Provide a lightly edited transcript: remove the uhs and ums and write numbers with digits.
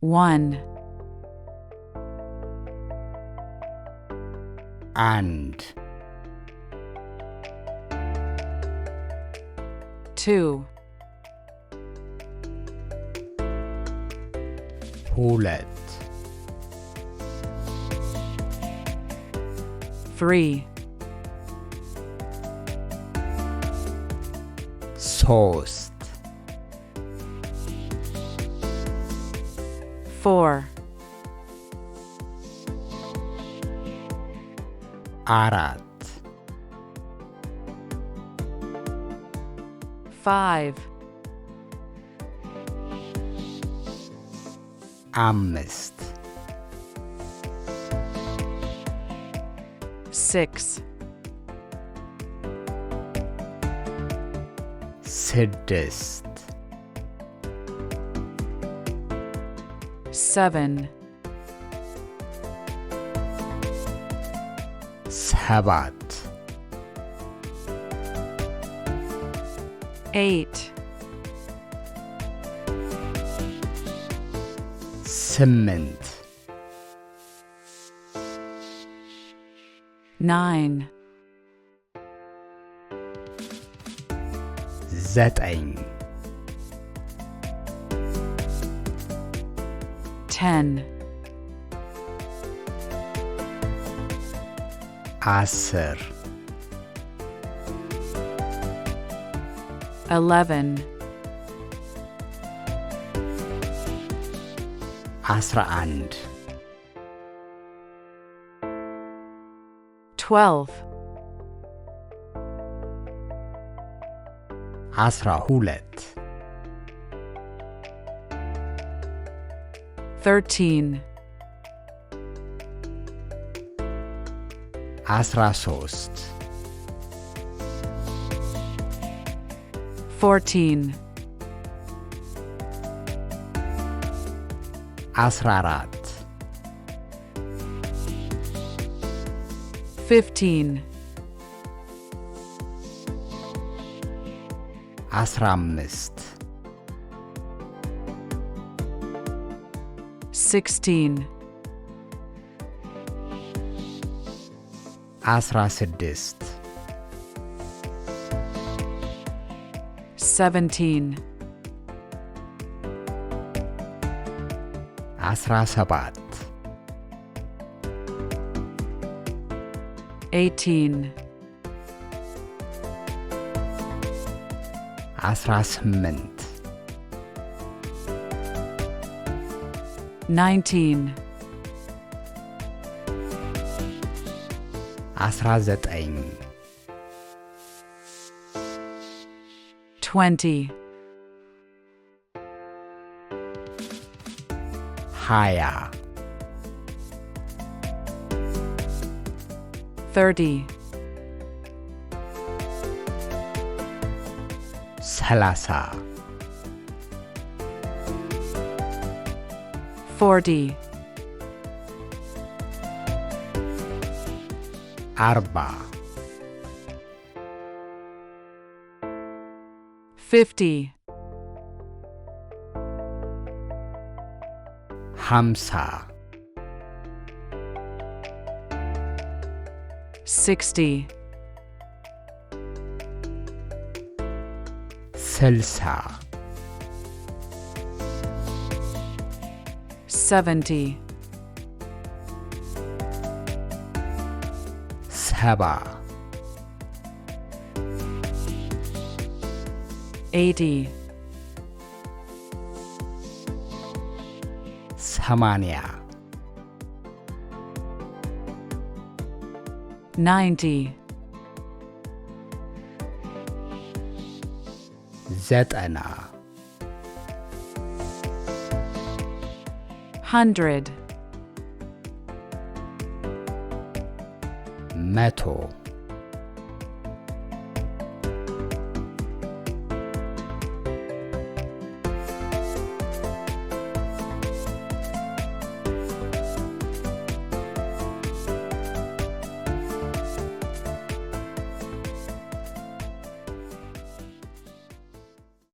1 and 2 ሁለት 3 ሶስት 4 አራት 5 አምስት 6 ስድስት 7 ሰባት 8 ስምንት 9 ዘጠኝ 10 አስር 11 አስራ አንድ 12 አስራ ሁለት 13 አስራ ሶስት 14 አስራ አራት 15 አስራ አምስት 16 አስራ ስድስት 17 አስራ ሰባት 18 አስራ ስምንት 19 አስራ ዘጠኝ 20 ሃያ 30 ሰላሳ 40 አርባ 50 ሃምሳ 60 ስልሳ 70 ሰባ 80 ሰማንያ 90 ዘጠና 100 መቶ